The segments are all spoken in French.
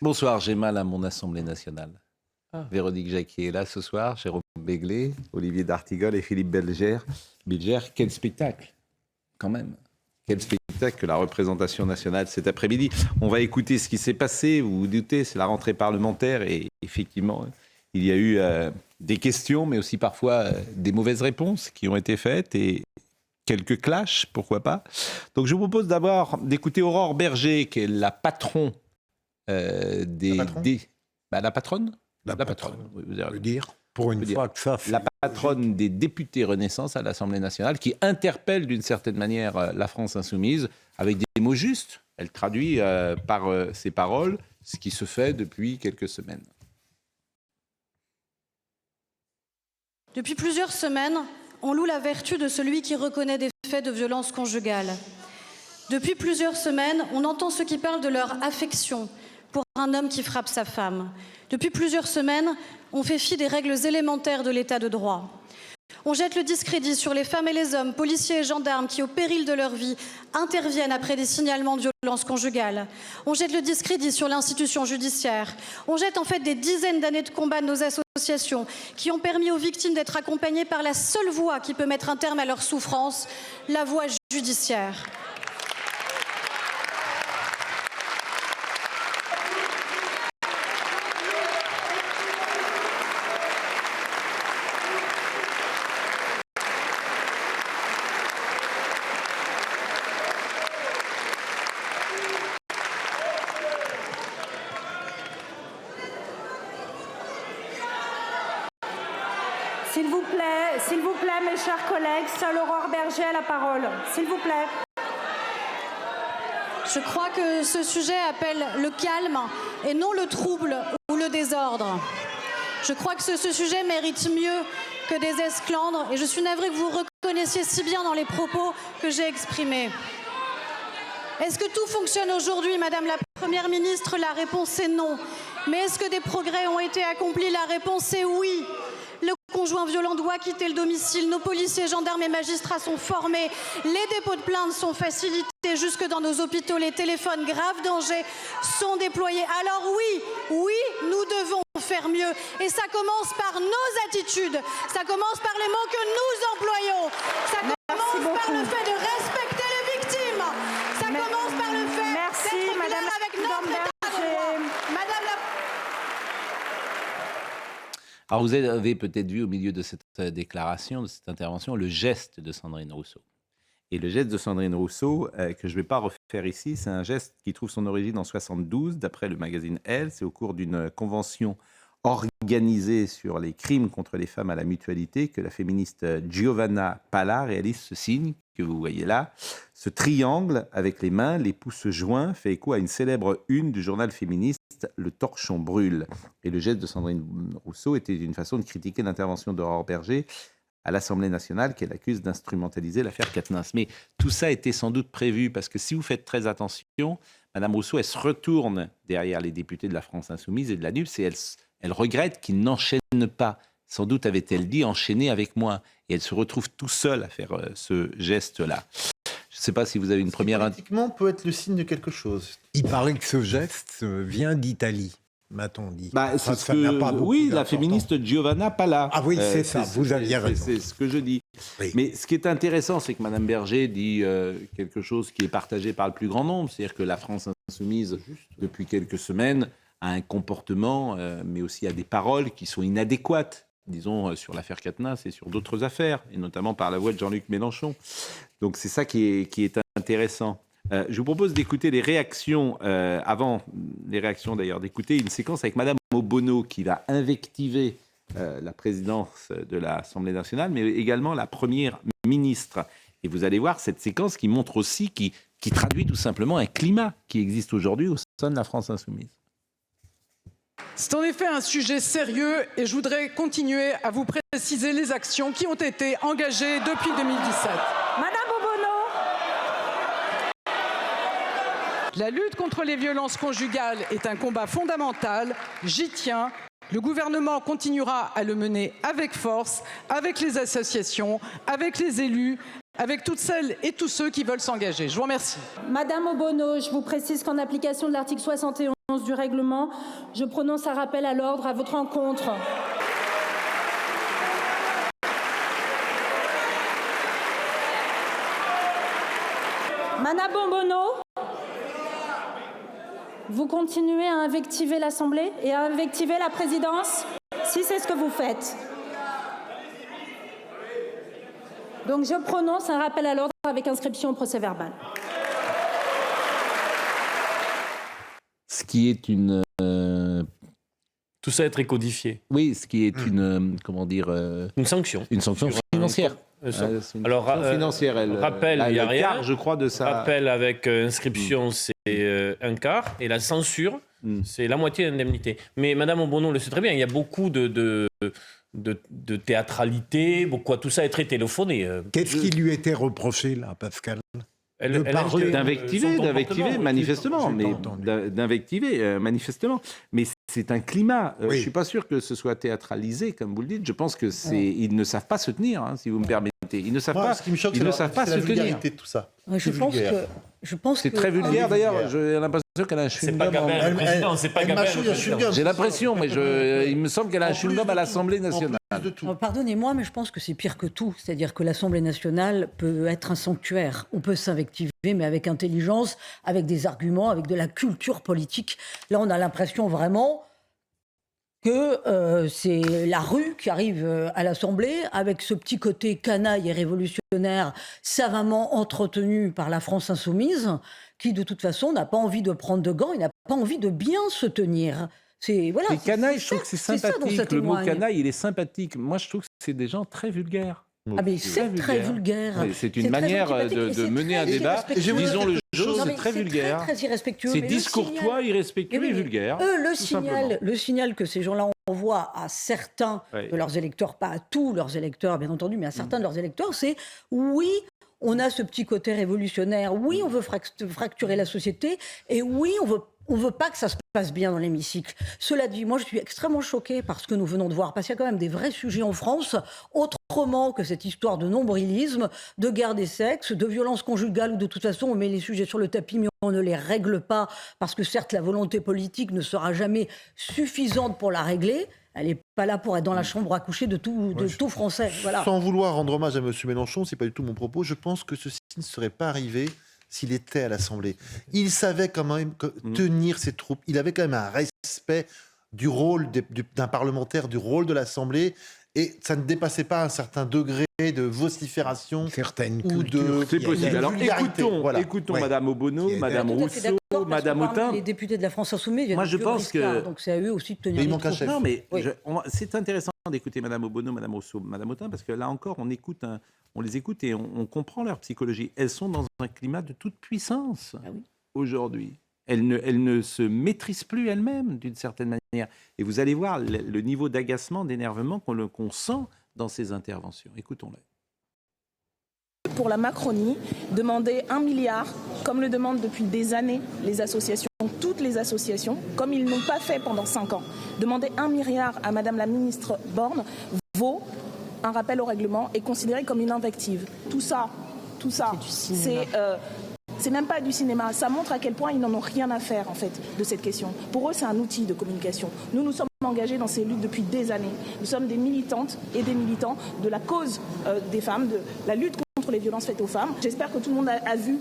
Bonsoir, j'ai mal à mon Assemblée nationale. Véronique Jacquier est là ce soir, Jérôme Béglé, Olivier D'Artigol et Philippe Bilger. Quel spectacle, quand même. Quel spectacle que la représentation nationale cet après-midi. On va écouter ce qui s'est passé. Vous vous doutez, c'est la rentrée parlementaire et effectivement, il y a eu des questions, mais aussi parfois des mauvaises réponses qui ont été faites et quelques clashs, pourquoi pas. Donc je vous propose d'abord d'écouter Aurore Berger, qui est la patronne la patronne. Oui, vous avez dire, pour une fois que ça fait... La patronne des députés Renaissance à l'Assemblée nationale, qui interpelle d'une certaine manière la France insoumise avec des mots justes. Elle traduit par ses paroles ce qui se fait depuis quelques semaines. Depuis plusieurs semaines, on loue la vertu de celui qui reconnaît des faits de violence conjugale. Depuis plusieurs semaines, on entend ceux qui parlent de leur affection pour un homme qui frappe sa femme. Depuis plusieurs semaines, on fait fi des règles élémentaires de l'état de droit. On jette le discrédit sur les femmes et les hommes, policiers et gendarmes qui, au péril de leur vie, interviennent après des signalements de violences conjugales. On jette le discrédit sur l'institution judiciaire. On jette en fait des dizaines d'années de combat de nos associations qui ont permis aux victimes d'être accompagnées par la seule voie qui peut mettre un terme à leur souffrance, la voie judiciaire. S'il vous plaît, mes chers collègues, seule Aurore Berger a la parole. S'il vous plaît. Je crois que ce sujet appelle le calme et non le trouble ou le désordre. Je crois que ce sujet mérite mieux que des esclandres et je suis navrée que vous reconnaissiez si bien dans les propos que j'ai exprimés. Est-ce que tout fonctionne aujourd'hui, Madame la Première ministre? La réponse est non. Mais est-ce que des progrès ont été accomplis? La réponse est oui. Le conjoint violent doit quitter le domicile. Nos policiers, gendarmes et magistrats sont formés. Les dépôts de plainte sont facilités jusque dans nos hôpitaux. Les téléphones grave danger sont déployés. Alors oui, nous devons faire mieux. Et ça commence par nos attitudes. Ça commence par les mots que nous employons. Ça commence par le fait de respecter les victimes. Ça commence par le fait d'être clair avec notre état de droit. Madame la... Alors vous avez peut-être vu au milieu de cette déclaration, de cette intervention, le geste de Sandrine Rousseau. Et le geste de Sandrine Rousseau, que je ne vais pas refaire ici, c'est un geste qui trouve son origine en 1972, d'après le magazine Elle. C'est au cours d'une convention organisée sur les crimes contre les femmes à la mutualité que la féministe Giovanna Pala réalise ce signe que vous voyez là. Ce triangle avec les mains, les pouces joints, fait écho à une célèbre une du journal féministe Le Torchon brûle. Et le geste de Sandrine Rousseau était une façon de critiquer l'intervention d'Aurore Berger à l'Assemblée nationale qu'elle accuse d'instrumentaliser l'affaire Quatennens. Mais tout ça était sans doute prévu parce que si vous faites très attention, Madame Rousseau, elle se retourne derrière les députés de la France Insoumise et de la NUPES et elle regrette qu'ils n'enchaînent pas. Sans doute avait-elle dit enchaîner avec moi. Et elle se retrouve tout seule à faire ce geste-là. Je ne sais pas si vous avez une première... Politiquement, peut être le signe de quelque chose. Il paraît que ce geste vient d'Italie, m'a-t-on dit. C'est la féministe Giovanna Pala. Ah oui, c'est ça, vous aviez raison. C'est ce que je dis. Oui. Mais ce qui est intéressant, c'est que Mme Berger dit quelque chose qui est partagé par le plus grand nombre. C'est-à-dire que la France insoumise, depuis quelques semaines, a un comportement, mais aussi a des paroles qui sont inadéquates, disons, sur l'affaire Quatennens et sur d'autres affaires, et notamment par la voix de Jean-Luc Mélenchon. Donc c'est ça qui est intéressant. Je vous propose d'écouter les réactions, avant les réactions d'ailleurs, d'écouter une séquence avec Mme Obono qui va invectiver la présidence de l'Assemblée nationale, mais également la Première ministre. Et vous allez voir cette séquence qui montre aussi, qui traduit tout simplement un climat qui existe aujourd'hui au sein de la France insoumise. C'est en effet un sujet sérieux et je voudrais continuer à vous préciser les actions qui ont été engagées depuis 2017. Madame Obono. La lutte contre les violences conjugales est un combat fondamental. J'y tiens. Le gouvernement continuera à le mener avec force, avec les associations, avec les élus, avec toutes celles et tous ceux qui veulent s'engager. Je vous remercie. Madame Obono, je vous précise qu'en application de l'article 71 du règlement, je prononce un rappel à l'ordre à votre encontre. Madame Obono, vous continuez à invectiver l'Assemblée et à invectiver la présidence, si c'est ce que vous faites. Donc je prononce un rappel à l'ordre avec inscription au procès-verbal. Ce qui est une... Tout ça est très codifié. Oui, ce qui est une... comment dire... Une sanction. Une sanction financière. Alors, financière, rappel, il n'y a rien. Quart, je crois, de ça. Rappel avec inscription, c'est un quart. Et la censure, c'est la moitié d'indemnité. Mais Madame Obono le sait très bien, il y a beaucoup de théâtralité, tout ça est très téléphoné. Qu'est-ce qui lui était reproché, là, Pascal? D'invectiver, manifestement. Mais c'est un climat. Je ne suis pas sûr que ce soit théâtralisé, comme vous le dites. Je pense que ils ne savent pas se tenir, si vous me permettez. Ils ne savent pas. Ce qui me choque, c'est la vulgarité de tout ça. Je pense c'est très vulgaire. D'ailleurs, j'ai l'impression qu'elle a un chewing-gum. C'est pas Gabin. J'ai l'impression, mais il me semble qu'elle a un chewing-gum à l'Assemblée nationale. Pardonnez-moi, mais je pense que c'est pire que tout. C'est-à-dire que l'Assemblée nationale peut être un sanctuaire. On peut s'invectiver, mais avec intelligence, avec des arguments, avec de la culture politique. Là, on a l'impression vraiment que c'est la rue qui arrive à l'Assemblée, avec ce petit côté canaille et révolutionnaire savamment entretenu par la France insoumise, qui de toute façon n'a pas envie de prendre de gants, il n'a pas envie de bien se tenir. C'est canaille, je trouve que c'est sympathique. Le mot canaille, il est sympathique. Moi, je trouve que c'est des gens très vulgaires. Ah mais c'est très vulgaire. C'est une manière de mener un débat. Disons le chose, c'est très vulgaire. Très irrespectueux. C'est discourtois, irrespectueux et vulgaire. Le signal que ces gens-là envoient à certains de leurs électeurs, pas à tous leurs électeurs bien entendu, mais à certains de leurs électeurs, c'est oui, on a ce petit côté révolutionnaire, oui, on veut fracturer la société, et oui, on veut pas que ça se passe bien dans l'hémicycle. Cela dit, moi je suis extrêmement choquée par ce que nous venons de voir, parce qu'il y a quand même des vrais sujets en France, autrement que cette histoire de nombrilisme, de guerre des sexes, de violence conjugale, où de toute façon on met les sujets sur le tapis, mais on ne les règle pas, parce que certes la volonté politique ne sera jamais suffisante pour la régler. Elle n'est pas là pour être dans la chambre à coucher de tout Français. Voilà. Sans vouloir rendre hommage à M. Mélenchon, c'est pas du tout mon propos, je pense que ceci ne serait pas arrivé s'il était à l'Assemblée. Il savait quand même tenir ses troupes. Il avait quand même un respect du rôle d'un parlementaire, du rôle de l'Assemblée, et ça ne dépassait pas un certain degré de vocifération ou de... C'est possible. Alors écoutons Madame Obono, Madame Rousseau, Madame Autain. Les députés de la France Insoumise viennent de Riscard, donc c'est à eux aussi de tenir les troupes. Non, mais c'est intéressant d'écouter Madame Obono, Madame Rousseau, Madame Autain, parce que là encore, on les écoute et on comprend leur psychologie. Elles sont dans un climat de toute puissance aujourd'hui. Elles ne se maîtrisent plus elles-mêmes d'une certaine manière. Et vous allez voir le niveau d'agacement, d'énervement qu'on sent dans ces interventions. Écoutons-les. Pour la Macronie, demander 1 milliard, comme le demandent depuis des années les associations, toutes les associations, comme ils n'ont pas fait pendant 5 ans. Demander 1 milliard à Madame la ministre Borne vaut un rappel au règlement et considéré comme une invective. Tout ça, c'est même pas du cinéma. Ça montre à quel point ils n'en ont rien à faire, en fait, de cette question. Pour eux, c'est un outil de communication. Nous sommes engagés dans ces luttes depuis des années. Nous sommes des militantes et des militants de la cause des femmes, de la lutte contre les violences faites aux femmes. J'espère que tout le monde a vu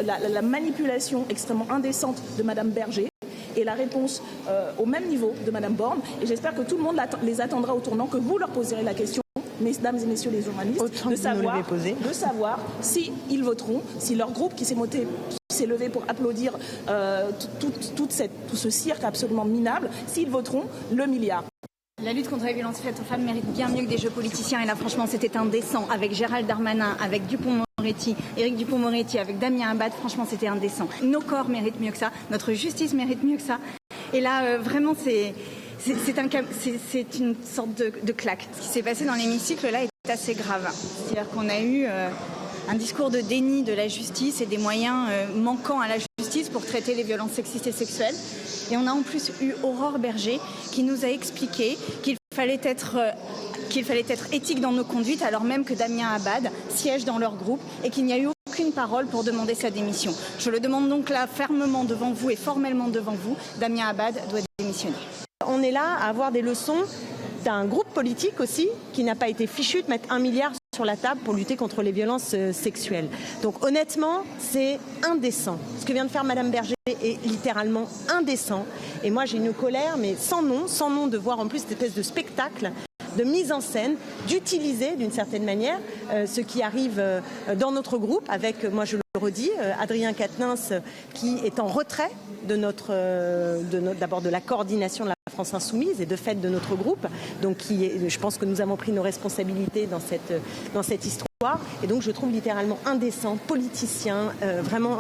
la manipulation extrêmement indécente de Madame Berger et la réponse au même niveau de Madame Borne. Et j'espère que tout le monde les attendra au tournant, que vous leur poserez la question, mesdames et messieurs les journalistes, de savoir si ils voteront, si leur groupe qui s'est levé pour applaudir tout ce cirque absolument minable, s'ils voteront le milliard. La lutte contre les violences faites aux femmes mérite bien mieux que des jeux politiciens. Et là, franchement, c'était indécent. Avec Gérald Darmanin, avec Dupond-Moretti, Éric Dupond-Moretti, avec Damien Abad, franchement, c'était indécent. Nos corps méritent mieux que ça. Notre justice mérite mieux que ça. Et là, vraiment, c'est une sorte de claque. Ce qui s'est passé dans l'hémicycle, là, est assez grave. C'est-à-dire qu'on a eu un discours de déni de la justice et des moyens manquants à la justice pour traiter les violences sexistes et sexuelles. Et on a en plus eu Aurore Berger qui nous a expliqué qu'il fallait être qu'il fallait être éthique dans nos conduites, alors même que Damien Abad siège dans leur groupe et qu'il n'y a eu aucune parole pour demander sa démission. Je le demande donc là fermement devant vous et formellement devant vous. Damien Abad doit démissionner. On est là à avoir des leçons d'un groupe politique aussi qui n'a pas été fichu de mettre 1 milliard sur la table pour lutter contre les violences sexuelles. Donc honnêtement, c'est indécent. Ce que vient de faire Madame Berger est littéralement indécent. Et moi j'ai une colère, mais sans nom de voir en plus cette espèce de spectacle de mise en scène, d'utiliser d'une certaine manière ce qui arrive dans notre groupe avec, moi je le redis, Adrien Quatennens qui est en retrait d'abord de la coordination de la France Insoumise et de fait de notre groupe. Donc je pense que nous avons pris nos responsabilités dans cette histoire. Et donc je trouve littéralement indécent, politicien, vraiment,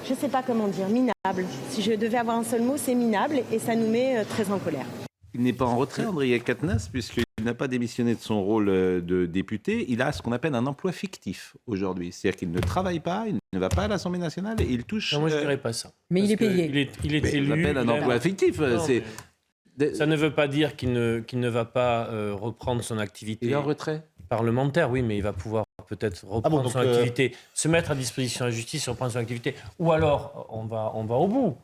je ne sais pas comment dire, minable. Si je devais avoir un seul mot, c'est minable et ça nous met très en colère. Il n'est pas en retrait, Adrien Quatennens, puisqu'il n'a pas démissionné de son rôle de député. Il a ce qu'on appelle un emploi fictif aujourd'hui. C'est-à-dire qu'il ne travaille pas, il ne va pas à l'Assemblée nationale et il touche... Non, moi, je ne dirais pas ça. Mais il est payé. Il est élu. On appelle un emploi fictif. Ça ne veut pas dire qu'il ne va pas reprendre son activité. Il est en retrait. Parlementaire, oui, mais il va pouvoir peut-être reprendre son activité, se mettre à disposition de la justice, reprendre son activité. Ou alors, on va au bout.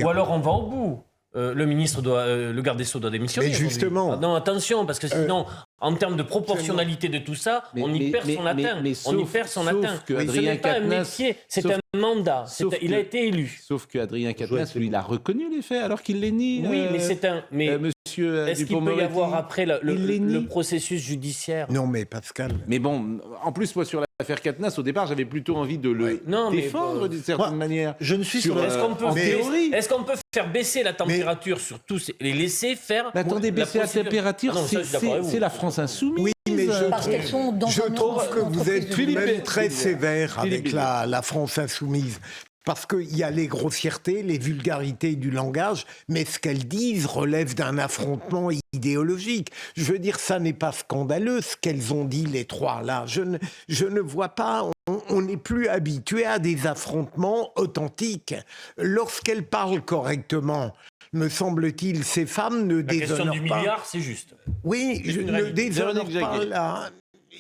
Alors, on va au bout. Le garde des Sceaux doit démissionner. Mais justement. Non, attention, parce que sinon, en termes de proportionnalité de tout ça, on y perd son atteint. On y perd son atteint. Ce n'est pas un métier, c'est un mandat. Il a été élu. Sauf qu'Adrien Quatennens, lui, il a reconnu les faits alors qu'il les nie. Oui, mais c'est un. Mais est-ce qu'il peut y avoir après le processus judiciaire? Non, mais Pascal. Mais bon, en plus, moi, sur l'affaire Quatennens, au départ, j'avais plutôt envie de le défendre d'une certaine manière. Je ne suis Est-ce qu'on peut faire baisser la température sur tous et les laisser faire? Mais attendez, baisser la température, c'est la France Insoumise. Oui, mais je trouve que vous êtes même très sévère avec la France Insoumise. Parce qu'il y a les grossièretés, les vulgarités du langage, mais ce qu'elles disent relève d'un affrontement idéologique. Je veux dire, ça n'est pas scandaleux ce qu'elles ont dit les trois là. Je ne vois pas, on n'est plus habitué à des affrontements authentiques. Lorsqu'elles parlent correctement, me semble-t-il, ces femmes ne déshonorent pas... La question du milliard, c'est juste. Oui, je ne déshonore pas là...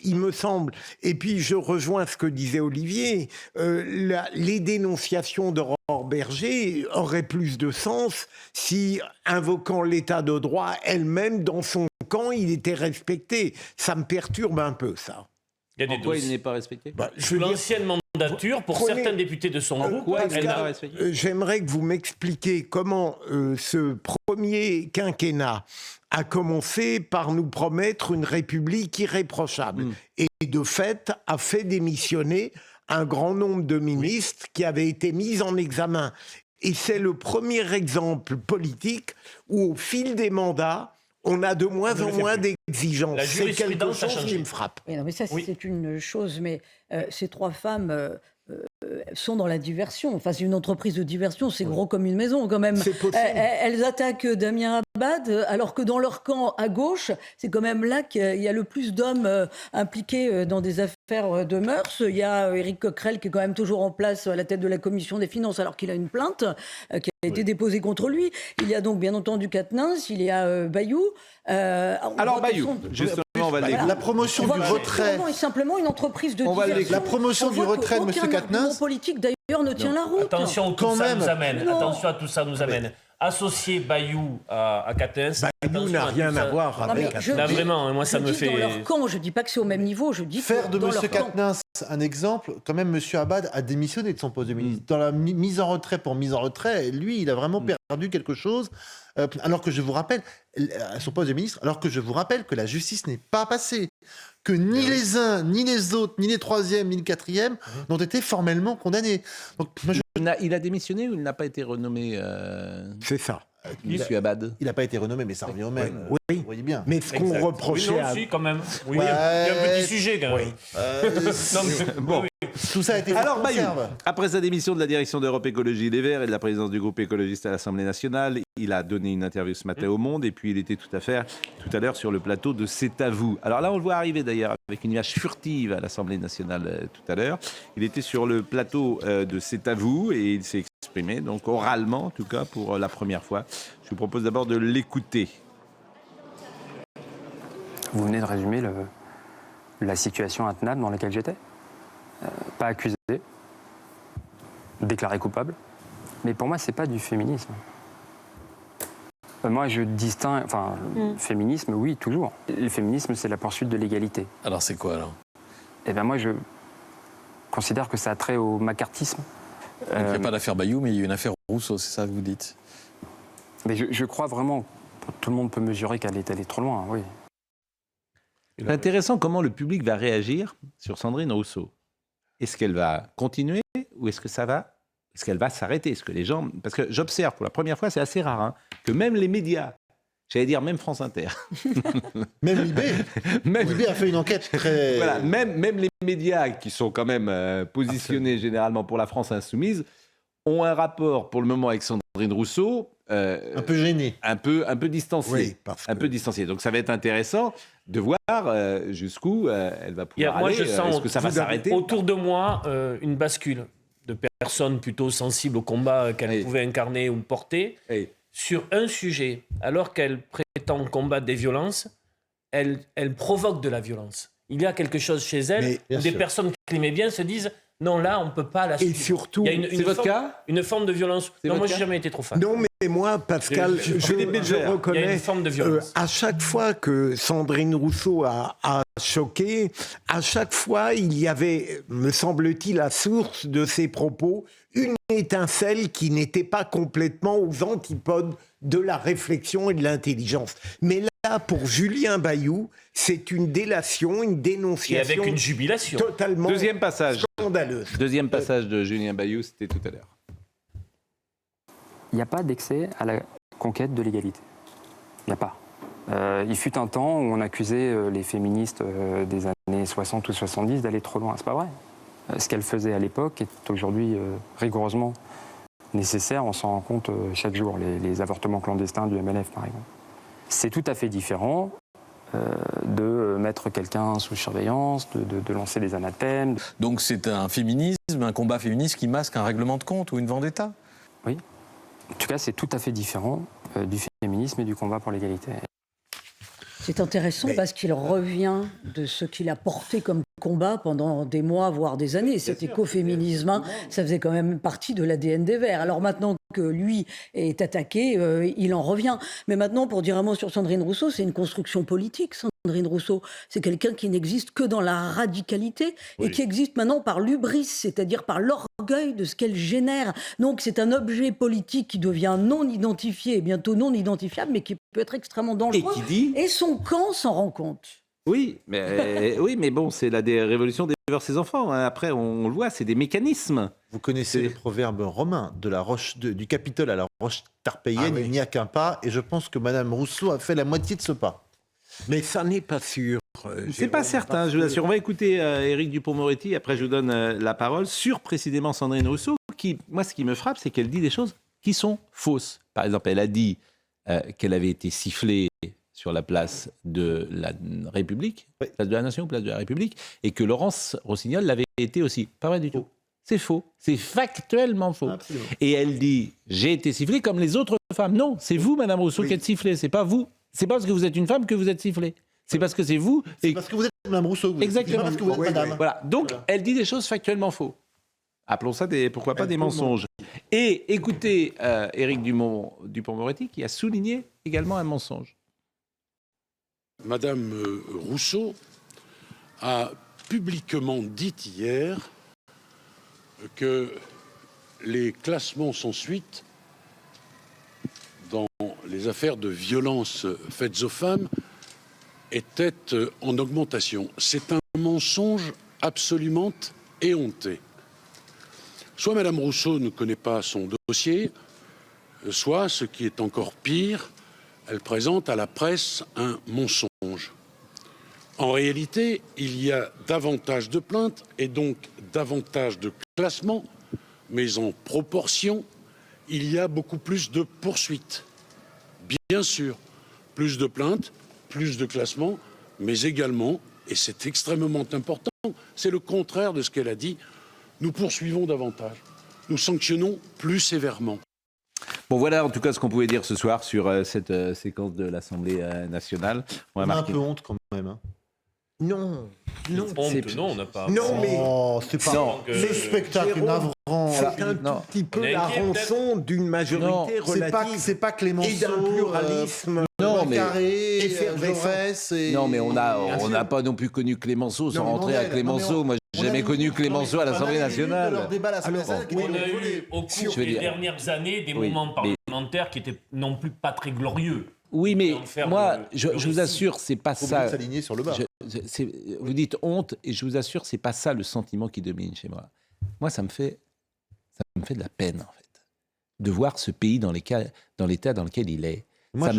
Il me semble. Et puis, je rejoins ce que disait Olivier. Les dénonciations d'Aurore Berger auraient plus de sens si, invoquant l'état de droit, elle-même, dans son camp, il était respecté. Ça me perturbe un peu, ça. Pourquoi il n'est pas respecté? L'ancienne mandature, pour certains députés de son groupe, elle n'est pas respectée. J'aimerais que vous m'expliquiez comment ce premier quinquennat a commencé par nous promettre une république irréprochable et de fait a fait démissionner un grand nombre de ministres qui avaient été mis en examen. Et c'est le premier exemple politique où au fil des mandats, on a de moins en moins d'exigences. C'est quelque chose qui me frappe. Oui, non, mais ça, c'est une chose. Mais ces trois femmes sont dans la diversion. Enfin, c'est une entreprise de diversion. C'est gros comme une maison, quand même. Elles attaquent Damien Abad, alors que dans leur camp à gauche, c'est quand même là qu'il y a le plus d'hommes impliqués dans des affaires de mœurs. Il y a Éric Coquerel qui est quand même toujours en place à la tête de la commission des finances, alors qu'il a une plainte qui a été déposée contre lui. Il y a donc bien entendu Quatennens, il y a Bayou. Alors Bayou, justement, on va la promotion du retrait. C'est simplement une entreprise de diversion. La promotion du retrait de M. Quatennens. Mon politique d'ailleurs ne tient la route. Attention, tout ça nous amène. Attention à tout ça nous amène. Associer Bayou à Quatennens. Bayou n'a rien à voir avec Quatennens. Là, vraiment, moi, ça me fait... Dans leur camp, je ne dis pas que c'est au même niveau, je dis faire que de dans M. leur camp. Quatennens un exemple, quand même, M. Abad a démissionné de son poste de ministre. Dans la mise en retrait pour mise en retrait, lui, il a vraiment perdu quelque chose. Alors que je vous rappelle, à son poste de ministre, alors que je vous rappelle que la justice n'est pas passée, que ni les uns, ni les autres, ni les troisièmes, ni le quatrième n'ont été formellement condamnés. Donc, moi, il a démissionné ou il n'a pas été renommé C'est ça. Monsieur Abad. Il n'a pas été renommé, mais ça revient au même. Oui. Vous voyez bien. Mais ce qu'on reprochait à... quand même. Oui, il y a un petit sujet, quand même. Bon. Tout ça a été... Alors, Bayou, après sa démission de la direction d'Europe Écologie Les Verts et de la présidence du groupe écologiste à l'Assemblée nationale, il a donné une interview ce matin au Monde et puis il était tout à l'heure sur le plateau de C'est à vous. Alors là, on le voit arriver d'ailleurs avec une image furtive à l'Assemblée nationale tout à l'heure. Il était sur le plateau de C'est à vous et il s'est exprimé, donc oralement en tout cas pour la première fois. Je vous propose d'abord de l'écouter. Vous venez de résumer la situation intenable dans laquelle j'étais. Pas accusé, déclaré coupable. Mais pour moi, c'est pas du féminisme. Moi, je distingue... Enfin, féminisme, oui, toujours. Le féminisme, c'est la poursuite de l'égalité. Alors, c'est quoi, alors? Eh bien, moi, je considère que ça a trait au macartisme. Il n'y a pas l'affaire Bayou, mais il y a une affaire Rousseau, c'est ça que vous dites? Mais je crois vraiment, tout le monde peut mesurer qu'elle est allée trop loin, oui. C'est intéressant comment le public va réagir sur Sandrine Rousseau. Est-ce qu'elle va continuer ou est-ce qu'elle va s'arrêter? Est-ce que les gens... Parce que j'observe pour la première fois, c'est assez rare, que même les médias, j'allais dire même France Inter... même Libé Libé a fait une enquête très... Voilà, même les médias qui sont quand même positionnés généralement pour la France insoumise ont un rapport pour le moment avec Sandrine Rousseau... un peu gêné. Un peu distancié. Oui, un peu distancié. Donc ça va être intéressant de voir jusqu'où elle va pouvoir aller. Moi, je sens est-ce que ça va s'arrêter? autour de moi une bascule de personnes plutôt sensibles au combat qu'elle pouvait incarner ou porter sur un sujet. Alors qu'elle prétend combattre des violences, elle provoque de la violence. Il y a quelque chose chez elle où des personnes qui l'aimaient bien se disent non, là, on ne peut pas la suivre. Et surtout, il y a une forme de violence. Non, moi, je n'ai jamais été trop fan. Non, mais moi, Pascal, je reconnais, il y a une forme de violence. À chaque fois que Sandrine Rousseau a choqué, à chaque fois, il y avait, me semble-t-il, à source de ses propos, une étincelle qui n'était pas complètement aux antipodes de la réflexion et de l'intelligence. Mais là, pour Julien Bayou, c'est une délation, une dénonciation. Et avec une jubilation. Totalement Deuxième passage. Scandaleuse. Deuxième passage de Julien Bayou, c'était tout à l'heure. Il n'y a pas d'excès à la conquête de l'égalité. Il n'y a pas. Il fut un temps où on accusait les féministes des années 60 ou 70 d'aller trop loin. C'est pas vrai. Ce qu'elles faisaient à l'époque est aujourd'hui rigoureusement nécessaire. On s'en rend compte chaque jour. Les avortements clandestins du MLF, par exemple. C'est tout à fait différent de mettre quelqu'un sous surveillance, de lancer des anathèmes. Donc c'est un féminisme, un combat féministe qui masque un règlement de compte ou une vendetta? Oui. En tout cas, c'est tout à fait différent du féminisme et du combat pour l'égalité. C'est intéressant parce qu'il revient de ce qu'il a porté comme combat pendant des mois, voire des années. Cet écoféminisme, ça faisait quand même partie de l'ADN des Verts. Alors maintenant que lui est attaqué, il en revient. Mais maintenant, pour dire un mot sur Sandrine Rousseau, c'est une construction politique. Sandrine Rousseau, c'est quelqu'un qui n'existe que dans la radicalité et qui existe maintenant par l'hubris, c'est-à-dire par l'orgueil de ce qu'elle génère. Donc c'est un objet politique qui devient non identifié et bientôt non identifiable, mais qui peut être extrêmement dangereux. Et son camp s'en rend compte. Oui, mais bon, c'est la révolution des vers ses enfants. Hein. Après, on le voit, c'est des mécanismes. Vous connaissez le proverbe romain de la roche du Capitole à la roche tarpéienne, il n'y a qu'un pas, et je pense que Madame Rousseau a fait la moitié de ce pas. Mais ça n'est pas sûr. C'est pas certain, je vous assure. On va écouter Éric Dupond-Moretti, après je vous donne la parole, sur précisément Sandrine Rousseau, qui, moi, ce qui me frappe, c'est qu'elle dit des choses qui sont fausses. Par exemple, elle a dit qu'elle avait été sifflée sur la place de la République, place de la Nation ou place de la République, et que Laurence Rossignol l'avait été aussi. Pas vrai du tout. C'est faux. C'est factuellement faux. Absolument. Et elle dit, j'ai été sifflée comme les autres femmes. Non, c'est vous, Madame Rousseau, qui êtes sifflée. C'est pas vous. C'est pas parce que vous êtes une femme que vous êtes sifflée. C'est parce que c'est vous. C'est parce que vous êtes Madame Rousseau. Exactement. Parce que vous êtes Madame. Voilà. Donc, elle dit des choses factuellement faux. Appelons ça pourquoi pas des mensonges. Et écoutez Éric Dupond-Moretti qui a souligné également un mensonge. Madame Rousseau a publiquement dit hier que les classements sans suite dans les affaires de violences faites aux femmes étaient en augmentation. C'est un mensonge absolument éhonté. Soit Madame Rousseau ne connaît pas son dossier, soit, ce qui est encore pire, elle présente à la presse un mensonge. En réalité, il y a davantage de plaintes et donc davantage de classements, mais en proportion, il y a beaucoup plus de poursuites. Bien sûr, plus de plaintes, plus de classements, mais également, et c'est extrêmement important, c'est le contraire de ce qu'elle a dit, nous poursuivons davantage, nous sanctionnons plus sévèrement. Bon, voilà en tout cas ce qu'on pouvait dire ce soir sur cette séquence de l'Assemblée nationale. On a un peu honte quand même. Hein. Non, non, on n'a pas. Non, mais c'est pas le spectacle navrant. C'est un tout petit peu la rançon d'une majorité relative. C'est pas Clémenceau et d'un pluralisme. Non, mais Jaurès et... Non, mais on n'a pas non plus connu Clémenceau sans rentrer à Clémenceau. Moi, j'ai jamais connu Clémenceau à l'Assemblée nationale. On a eu au cours des dernières années des moments parlementaires qui étaient non plus pas très glorieux. Oui, mais moi, je vous assure, c'est pas ça. S'aligner sur le bas. Vous dites honte, et je vous assure, c'est pas ça le sentiment qui domine chez moi. Moi, ça me fait de la peine, en fait, de voir ce pays dans l'état dans lequel il est. Moi,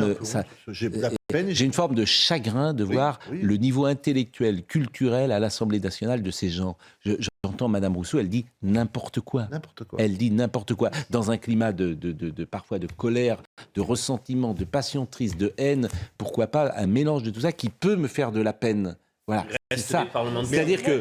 j'ai une forme de chagrin de voir le niveau intellectuel, culturel à l'Assemblée nationale de ces gens. J'entends Madame Rousseau, elle dit n'importe quoi. Elle dit n'importe quoi. Dans un climat parfois de colère, de ressentiment, de passion triste, de haine, pourquoi pas un mélange de tout ça qui peut me faire de la peine. Voilà, c'est ça. C'est-à-dire que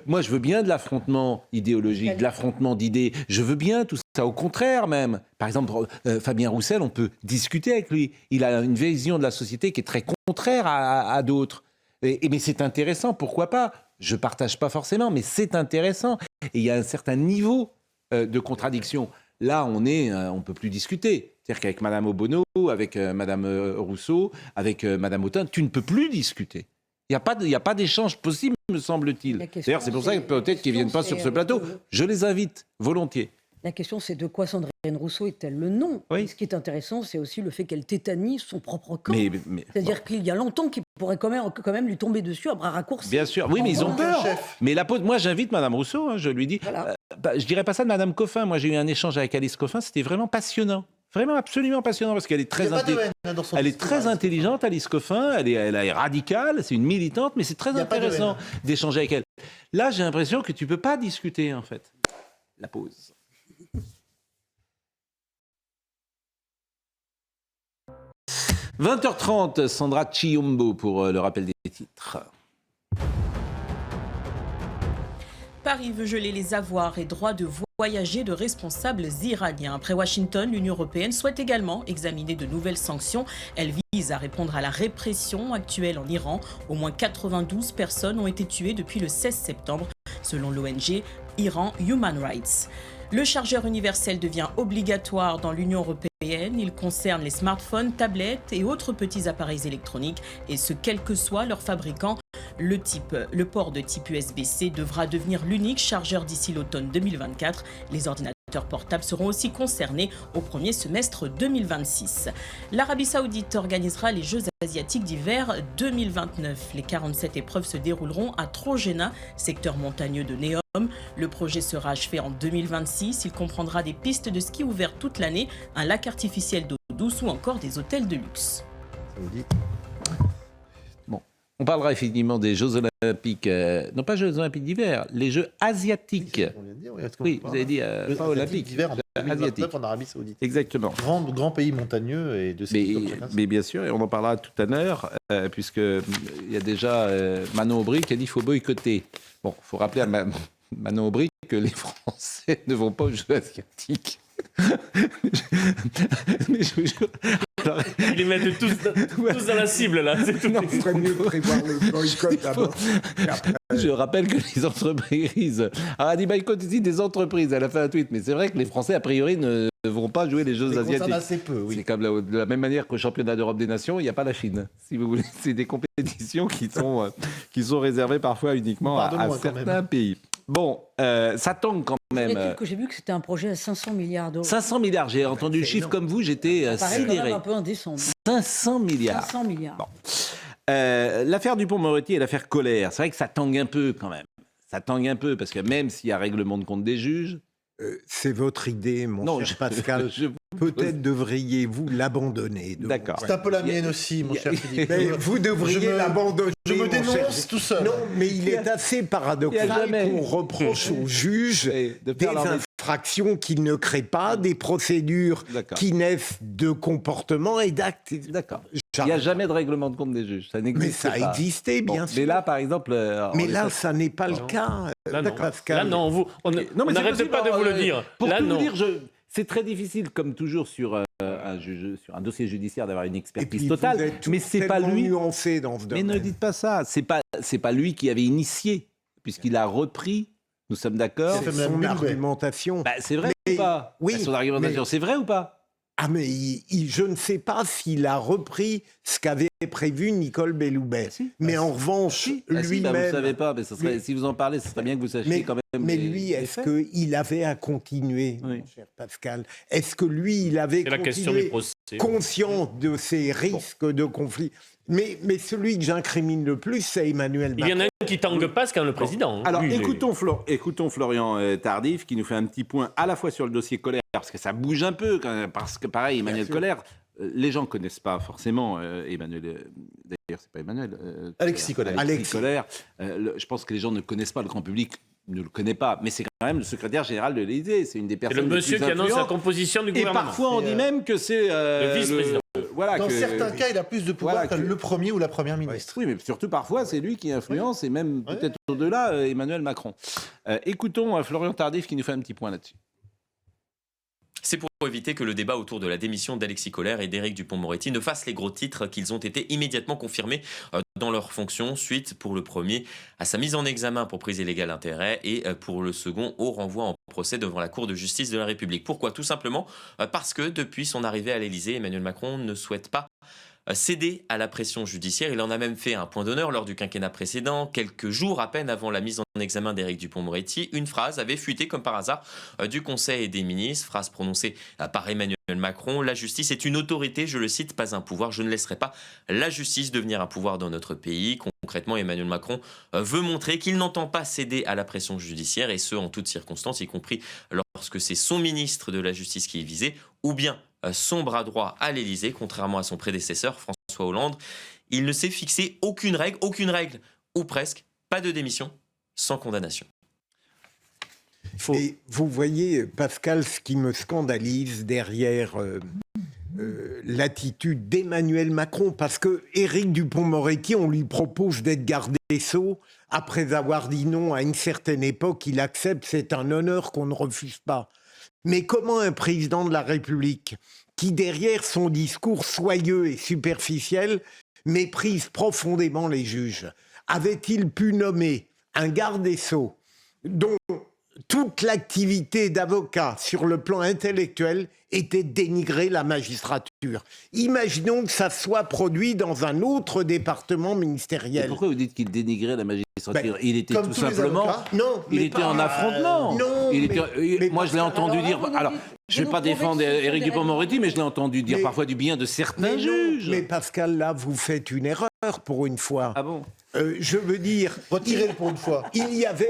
moi, je veux bien de l'affrontement idéologique, de l'affrontement d'idées. Je veux bien tout ça. Au contraire, même. Par exemple, Fabien Roussel, on peut discuter avec lui. Il a une vision de la société qui est très contraire à d'autres. Mais c'est intéressant, pourquoi pas? Je ne partage pas forcément, mais c'est intéressant. Et il y a un certain niveau de contradiction. Là, on ne peut plus discuter. C'est-à-dire qu'avec Mme Obono, avec Mme Rousseau, avec Mme Autain, tu ne peux plus discuter. Il n'y a pas d'échange possible, me semble-t-il. D'ailleurs, c'est pour ça que peut-être qu'ils ne viennent pas sur ce plateau. Je les invite volontiers. La question, c'est de quoi Sandrine Rousseau est-elle le nom? Oui. Ce qui est intéressant, c'est aussi le fait qu'elle tétanise son propre camp. C'est-à-dire qu'il y a longtemps qu'il pourrait quand même lui tomber dessus à bras raccourcis. Bien sûr, oui, mais ils ont peur. Mais moi, j'invite Mme Rousseau, je lui dis... Voilà. Je dirais pas ça de Mme Coffin. Moi, j'ai eu un échange avec Alice Coffin, c'était vraiment passionnant. Vraiment absolument passionnant, parce qu'elle est très intelligente, Alice Coffin, elle est radicale, c'est une militante, mais c'est très intéressant d'échanger avec elle. Là, j'ai l'impression que tu ne peux pas discuter, en fait. La pause. « 20h30, Sandra Chiombo pour le rappel des titres. Paris veut geler les avoirs et droits de voyager de responsables iraniens. Après Washington, l'Union européenne souhaite également examiner de nouvelles sanctions. Elle vise à répondre à la répression actuelle en Iran. Au moins 92 personnes ont été tuées depuis le 16 septembre, selon l'ONG Iran Human Rights. Le chargeur universel devient obligatoire dans l'Union européenne. Il concerne les smartphones, tablettes et autres petits appareils électroniques, et ce, quel que soit leur fabricant. Le port de type USB-C devra devenir l'unique chargeur d'ici l'automne 2024. Les ordinateurs portables seront aussi concernés au premier semestre 2026. L'Arabie Saoudite organisera les Jeux asiatiques d'hiver 2029. Les 47 épreuves se dérouleront à Trojena, secteur montagneux de Neom. Le projet sera achevé en 2026. Il comprendra des pistes de ski ouvertes toute l'année, un lac artificiel d'eau douce ou encore des hôtels de luxe. On parlera effectivement des Jeux Olympiques, non pas Jeux Olympiques d'hiver, les Jeux asiatiques. Oui, vous avez dit pas olympiques. D'hiver en 2029 en Arabie Saoudite. Exactement. Grand pays montagneux et de ski. Mais bien sûr, et on en parlera tout à l'heure, puisqu'il y a déjà Manon Aubry qui a dit qu'il faut boycotter. Bon, il faut rappeler à Manon Aubry que les Français ne vont pas aux Jeux asiatiques. Mais je vous jure... Alors, ils les mettent tous dans la cible, là. C'est tout. Non, il ferait mieux prévoir le boycott d'abord. Je rappelle que les entreprises... Alors, elle dit boycott ici des entreprises. Elle a fait un tweet. Mais c'est vrai que les Français, a priori, ne vont pas jouer les Jeux asiatiques. Assez peu, oui. C'est comme de la même manière qu'au championnat d'Europe des Nations, il n'y a pas la Chine. Si vous voulez, c'est des compétitions qui sont réservées parfois uniquement à certains pays. Bon, ça tangue quand même. J'ai vu que c'était un projet à 500 milliards d'euros. 500 milliards, j'ai entendu le chiffre comme vous, j'étais sidéré. Un peu indécent. 500 milliards. 500 milliards. Bon. L'affaire Dupond-Moretti et l'affaire Colère, c'est vrai que ça tangue un peu quand même. Ça tangue un peu, parce que même s'il y a règlement de compte des juges... c'est votre idée, mon cher Pascal. Peut-être devriez-vous l'abandonner. D'accord. C'est un peu la mienne aussi, mon cher Philippe. Mais vous devriez l'abandonner. Je me dénonce tout seul. Non, mais il est assez paradoxal qu'on reproche aux juges des infractions qu'ils ne créent pas, des procédures qui naissent de comportements et d'actes. D'accord. Il n'y a jamais de règlement de compte des juges. Ça n'existe pas. Mais ça existait, bien sûr. Mais là, par exemple... mais là, ça n'est pas le cas, là, Pascal. Là, non, on n'arrête pas de vous le dire. Pour là, tout non. vous dire, C'est très difficile, comme toujours, sur un dossier judiciaire, d'avoir une expertise totale. Mais c'est pas lui. Nuancé dans ce domaine. Mais ne dites pas ça. C'est pas lui qui avait initié, puisqu'il a repris. Nous sommes d'accord. C'est son argumentation. C'est vrai ou pas? Oui. Son argumentation, c'est vrai ou pas? Ah mais je ne sais pas s'il a repris ce qu'avait prévu Nicole Belloubet. Mais en revanche, lui-même... vous ne savez pas, mais si vous en parlez, ce serait bien que vous sachiez quand même. Mais lui, est-ce qu'il avait à continuer, mon cher Pascal? Est-ce que lui, il avait continué conscient de ces risques de conflit? Mais celui que j'incrimine le plus, c'est Emmanuel Macron. Il y en a un qui tangue pas, c'est quand même le président. Alors, écoutons Florian Tardif, qui nous fait un petit point à la fois sur le dossier Koller, parce que ça bouge un peu, parce que pareil, Emmanuel Koller, les gens ne connaissent pas forcément Emmanuel... D'ailleurs, c'est pas Emmanuel. Alexis Koller. Je pense que les gens ne connaissent pas, le grand public ne le connaît pas, mais c'est quand même le secrétaire général de l'Élysée. C'est une des personnes. C'est le monsieur qui annonce la composition du gouvernement. Et parfois, on dit même que c'est le vice-président. Dans certains cas, il a plus de pouvoir que le Premier ou la Première ministre. Oui, mais surtout parfois, c'est lui qui influence, et même peut-être au-delà, Emmanuel Macron. Écoutons Florian Tardif qui nous fait un petit point là-dessus. C'est pour éviter que le débat autour de la démission d'Alexis Koller et d'Éric Dupond-Moretti ne fasse les gros titres qu'ils ont été immédiatement confirmés dans leurs fonctions, suite pour le premier à sa mise en examen pour prise illégale d'intérêt et pour le second au renvoi en procès devant la Cour de justice de la République. Pourquoi? Tout simplement parce que depuis son arrivée à l'Élysée, Emmanuel Macron ne souhaite pas céder à la pression judiciaire. Il en a même fait un point d'honneur lors du quinquennat précédent. Quelques jours à peine avant la mise en examen d'Éric Dupond-Moretti, une phrase avait fuité comme par hasard du Conseil des ministres, phrase prononcée par Emmanuel Macron. La justice est une autorité, je le cite, pas un pouvoir. Je ne laisserai pas la justice devenir un pouvoir dans notre pays. Concrètement, Emmanuel Macron veut montrer qu'il n'entend pas céder à la pression judiciaire, et ce, en toutes circonstances, y compris lorsque c'est son ministre de la Justice qui est visé, ou bien son bras droit à l'Élysée, contrairement à son prédécesseur, François Hollande. Il ne s'est fixé aucune règle, ou presque, pas de démission sans condamnation. Et vous voyez, Pascal, ce qui me scandalise derrière l'attitude d'Emmanuel Macron, parce que Éric Dupond-Moretti, on lui propose d'être garde des Sceaux. Après avoir dit non à une certaine époque, il accepte, c'est un honneur qu'on ne refuse pas. Mais comment un président de la République, qui derrière son discours soyeux et superficiel, méprise profondément les juges, avait-il pu nommer un garde des Sceaux dont toute l'activité d'avocat sur le plan intellectuel était dénigrer la magistrature? Imaginons que ça soit produit dans un autre département ministériel. Et pourquoi vous dites qu'il dénigrait la magistrature? Il était comme tout simplement... Non, il était en affrontement. Non, moi, je l'ai entendu dire... Alors, je ne vais pas défendre Éric Dupond-Moretti, mais je l'ai entendu dire parfois du bien de certains juges. Mais Pascal, là, vous faites une erreur pour une fois. Ah bon? Je veux dire... Retirez-le pour une fois. Il y avait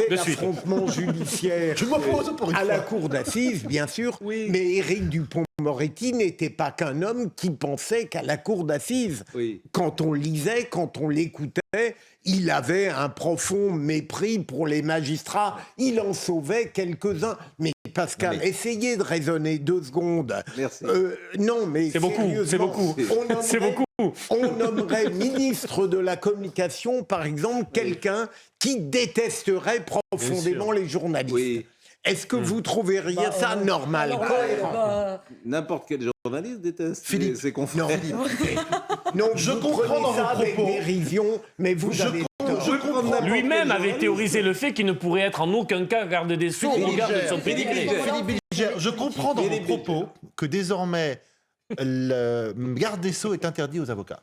l'affrontement judiciaire à la cour d'assises, bien sûr, mais Éric Dupond-Moretti n'était pas qu'un homme qui pensait qu'à la cour d'assises. Oui. Quand on lisait, quand on l'écoutait, il avait un profond mépris pour les magistrats. Il en sauvait quelques-uns. Mais Pascal, essayez de raisonner 2 secondes. Merci. Non, mais c'est beaucoup. C'est beaucoup. On nommerait ministre de la communication, par exemple, quelqu'un qui détesterait profondément les journalistes. Oui. Est-ce que vous trouveriez ça normal? N'importe quel journaliste déteste ses confrères. Non, je comprends dans vos propos. Dérision, mais vous avez tort. Lui-même avait théorisé le fait qu'il ne pourrait être en aucun cas garde des Sceaux au regard de son pédigré. Je comprends dans vos propos que désormais le garde des Sceaux est interdit aux avocats.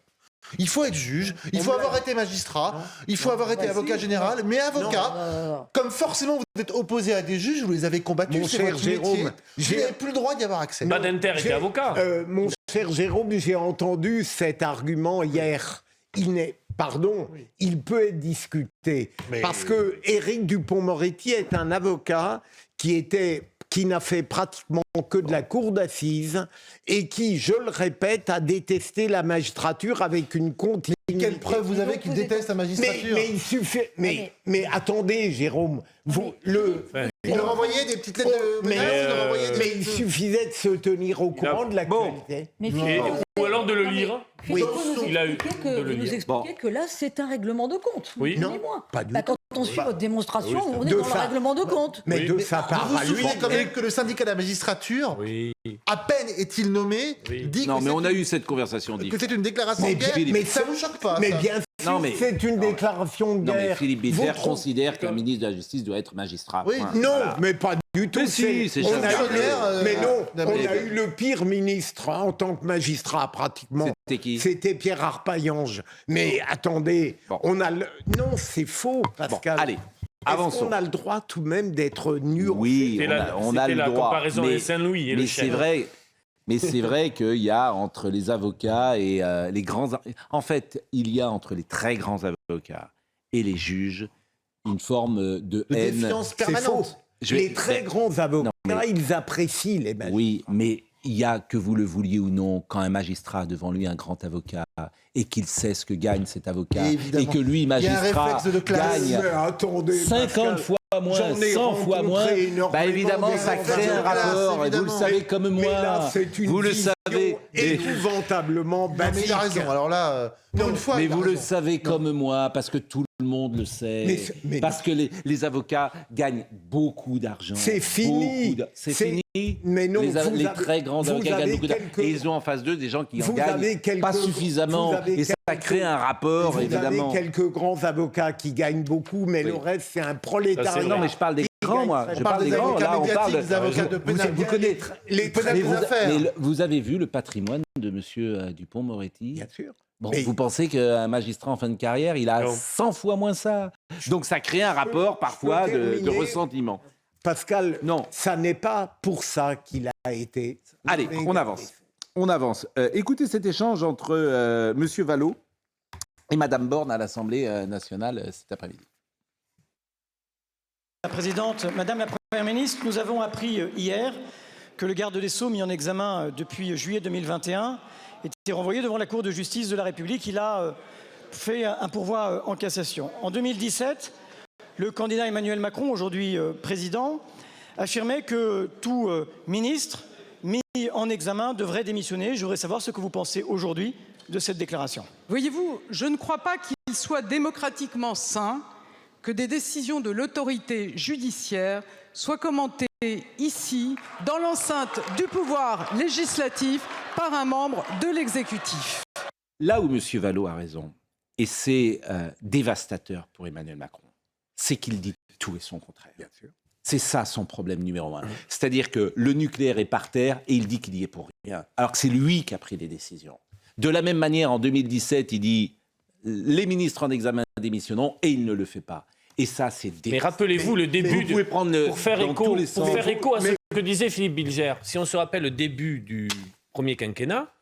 Il faut être juge, il faut avoir été magistrat, il faut avoir été avocat général, mais avocat, comme forcément vous êtes opposé à des juges, vous les avez combattus, mon cher Jérôme, vous n'avez plus le droit d'y avoir accès. Badinter était avocat. Mon cher Jérôme, j'ai entendu cet argument hier. Il peut être discuté. Parce que Éric Dupond-Moretti est un avocat qui n'a fait pratiquement que de la cour d'assises et qui, je le répète, a détesté la magistrature avec une continuité. Quelle preuve vous avez qu'il déteste la magistrature? Mais il suffit. Mais attendez, Jérôme, il leur envoyait des petites lettres de menaces, mais il suffisait de se tenir au courant de l'actualité. Ou alors de le lire. Oui. Vous nous expliquez que là, c'est un règlement de compte. Oui. Non, pas du tout. Quand on suit votre démonstration, Oui, on est dans le règlement de compte. Mais de sa part Vous à vous lui... souvenez quand même que le syndicat de la magistrature, à peine est-il nommé, dit Non, que mais on a c'est eu cette conversation. que c'est une déclaration de guerre, mais ça ne vous choque pas. Mais ça bien sûr, c'est une déclaration de Non, mais guerre. Philippe Bilger considère qu'un ministre de la Justice doit être magistrat. Oui, Point. non, Voilà. mais pas du tout. Mais si, c'est on Jacques a eu, Chirac. mais non, on a eu le pire ministre en tant que magistrat pratiquement. C'était qui? C'était Pierre Arpaillange. Mais attendez, on a le... Non, c'est faux, Pascal. Allez, avançons. On a le droit tout de même d'être nuancé. Oui, on a le la droit. comparaison avec Saint-Louis et le mais chef. c'est vrai. Mais c'est vrai qu'il y a entre les avocats et les grands... En fait, il y a entre les très grands avocats et les juges une forme de haine. défiance C'est permanente. faux. Les très grands avocats, ils apprécient les magistrats. Oui, mais il y a, que vous le vouliez ou non, quand un magistrat a devant lui un grand avocat et qu'il sait ce que gagne cet avocat et que lui, magistrat, il y a un réflexe de classe. gagne Mais attendez, 50 Pascal, fois moins, j'en ai 100 fois moins, rencontré énormément évidemment, ça crée un rapport. Et vous le savez comme moi. Mais là, c'est une vous le vision savez. épouvantablement Non, mais basique. il a raison. Alors là, pour une fois, Mais il a vous le raison. savez comme moi, parce que tout le monde le sait. Parce que les avocats gagnent beaucoup d'argent. C'est fini. C'est fini. Mais non, les très grands avocats gagnent beaucoup d'argent. Et ils ont en face d'eux des gens qui en gagnent pas suffisamment. Et ça crée un rapport, évidemment. Vous avez quelques grands avocats qui gagnent beaucoup, mais le reste, c'est un prolétariat. Non, mais je parle des grands, moi. Je parle des grands. Là, on parle des avocats de pénal. Vous connaissez les pénal des affaires. Mais vous avez vu le patrimoine de M. Dupond-Moretti? Bien sûr. Bon, Mais- vous pensez qu'un magistrat en fin de carrière, il a 100 fois moins ça. Donc ça crée un rapport parfois de terminer. ressentiment. Pascal, non, ça n'est pas pour ça qu'il a été... Allez, on avance. On avance. Écoutez cet échange entre M. Vallot et Mme Borne à l'Assemblée nationale cet après-midi. La présidente, Madame la Première ministre, nous avons appris hier que le garde des Sceaux, mis en examen depuis juillet 2021, était renvoyé devant la Cour de justice de la République. Il a fait un pourvoi en cassation. En 2017, le candidat Emmanuel Macron, aujourd'hui président, affirmait que tout ministre mis en examen devrait démissionner. Je voudrais savoir ce que vous pensez aujourd'hui de cette déclaration. Voyez-vous, je ne crois pas qu'il soit démocratiquement sain que des décisions de l'autorité judiciaire soient commentées ici, dans l'enceinte du pouvoir législatif, par un membre de l'exécutif. Là où M. Vallot a raison, et c'est dévastateur pour Emmanuel Macron, c'est qu'il dit tout et son contraire. Bien sûr. C'est ça son problème numéro un. C'est-à-dire que le nucléaire est par terre et il dit qu'il y est pour rien, alors que c'est lui qui a pris les décisions. De la même manière, en 2017, il dit les ministres en examen démissionnons et il ne le fait pas. Et ça, c'est dévastateur. Mais rappelez-vous le début, vous pouvez prendre le, pour faire dans écho, tous les sens. à ce que disait Philippe Bilger. Si on se rappelle le début du premier quinquennat,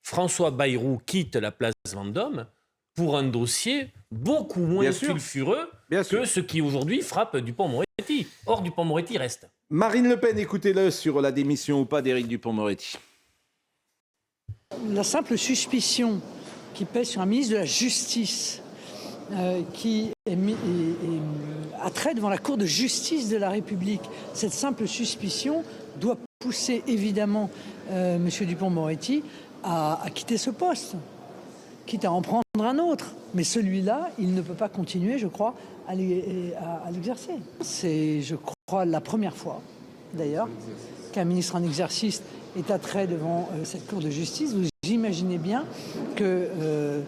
François Bayrou quitte la place Vendôme pour un dossier beaucoup moins sulfureux que ce qui aujourd'hui frappe Dupond-Moretti. Or, Dupond-Moretti reste. Marine Le Pen, écoutez-le sur la démission ou pas d'Éric Dupond-Moretti. La simple suspicion qui pèse sur un ministre de la Justice qui a trait devant la Cour de justice de la République, cette simple suspicion doit pousser évidemment M. Dupond-Moretti à quitter ce poste, quitte à en prendre un autre. Mais celui-là, il ne peut pas continuer, je crois, à l'exercer. C'est, je crois, la première fois, d'ailleurs, qu'un ministre en exercice est attrait devant cette Cour de justice. Vous imaginez bien que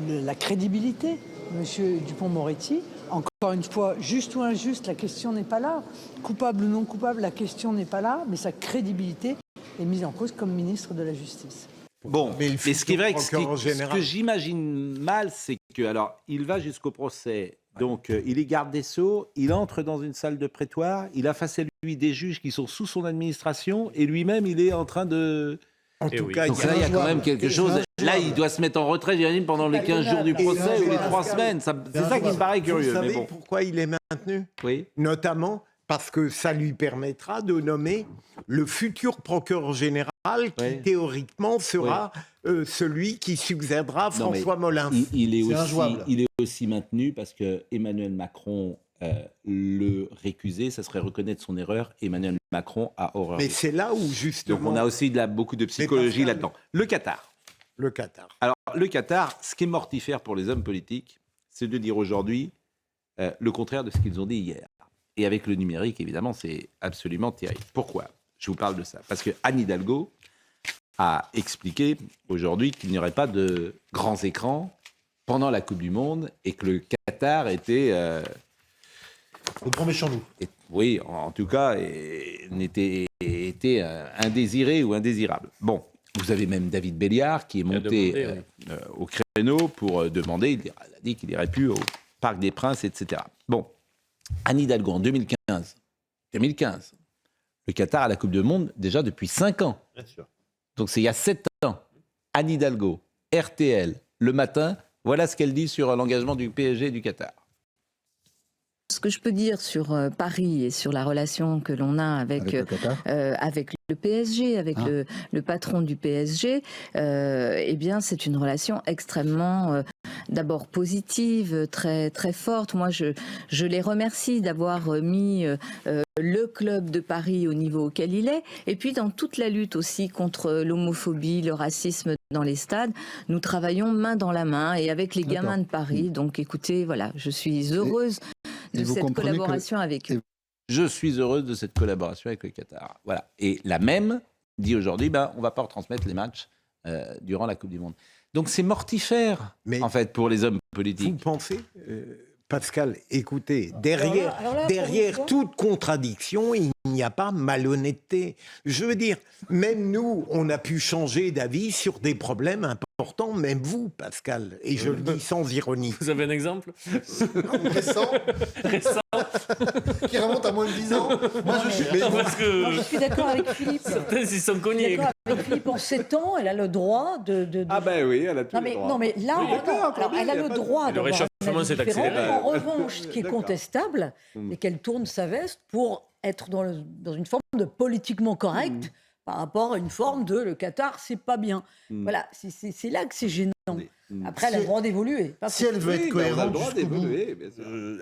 la crédibilité, M. Dupond-Moretti, encore une fois, juste ou injuste, la question n'est pas là. Coupable ou non coupable, la question n'est pas là, mais sa crédibilité est mise en cause comme ministre de la Justice. Bon, mais ce qui est vrai, ce que j'imagine mal, c'est que, alors, il va jusqu'au procès, donc il est garde des Sceaux, il entre dans une salle de prétoire, il a face à lui des juges qui sont sous son administration, et lui-même, il est en train de... En tout cas, donc là, il y a quand même quelque chose. Là, il doit se mettre en retrait, j'imagine, pendant les 15 jours du procès ou les 3 semaines. C'est ça qui me paraît curieux. Vous savez mais bon. pourquoi il est maintenu? Oui. Notamment parce que ça lui permettra de nommer le futur procureur général qui, théoriquement, sera celui qui succédera à François Molins. Il est aussi maintenu parce que Emmanuel Macron le récuser, ça serait reconnaître son erreur. Emmanuel Macron a horreur. Mais c'est là où, justement... Donc on a aussi beaucoup de psychologie là-dedans. Le Qatar. Le Qatar. Alors, le Qatar, ce qui est mortifère pour les hommes politiques, c'est de dire aujourd'hui, le contraire de ce qu'ils ont dit hier. Et avec le numérique, évidemment, c'est absolument terrible. Pourquoi je vous parle de ça? Parce que Anne Hidalgo a expliqué aujourd'hui qu'il n'y aurait pas de grands écrans pendant la Coupe du Monde et que le Qatar était... le grand méchant loup. Oui, en tout cas, était indésiré ou indésirable. Bon, vous avez même David Béliard qui est monté au créneau pour demander, il a dit qu'il n'irait plus au Parc des Princes, etc. Bon, Anne Hidalgo en 2015, le Qatar a la Coupe du Monde déjà depuis 5 ans. Bien sûr. Donc c'est il y a 7 ans. Anne Hidalgo, RTL, le matin, voilà ce qu'elle dit sur l'engagement du PSG et du Qatar. Ce que je peux dire sur Paris et sur la relation que l'on a avec le PSG, avec le patron du PSG, eh bien c'est une relation extrêmement d'abord positive, très, très forte. Moi, je les remercie d'avoir mis le club de Paris au niveau auquel il est. Et puis, dans toute la lutte aussi contre l'homophobie, le racisme dans les stades, nous travaillons main dans la main et avec les gamins de Paris. Donc, écoutez, voilà, je suis heureuse de cette collaboration avec eux. Je suis heureuse de cette collaboration avec le Qatar. Voilà. Et la même dit aujourd'hui, on ne va pas retransmettre les matchs durant la Coupe du Monde. Donc c'est mortifère, en fait, pour les hommes politiques. Vous pensez, Pascal, écoutez, derrière toute contradiction, il n'y a pas malhonnêteté. Je veux dire, même nous, on a pu changer d'avis sur des problèmes importants, même vous, Pascal, et je le dis sans ironie. Vous avez un exemple Récent qui remonte à moins de 10 ans. Moi, je suis d'accord avec Philippe. Certains, ils sont cognés. Je suis d'accord avec Philippe, en 7 ans, elle a le droit de... Ah ben oui, elle a tout le droit. Non, mais là, elle a le droit de... Le réchauffement s'est accéléré. En revanche, ce qui est contestable, c'est qu'elle tourne sa veste pour être dans une forme de politiquement correct par rapport à une forme de le Qatar, c'est pas bien. Voilà, c'est là que c'est gênant. Après, elle a le droit d'évoluer. Si elle veut être cohérente,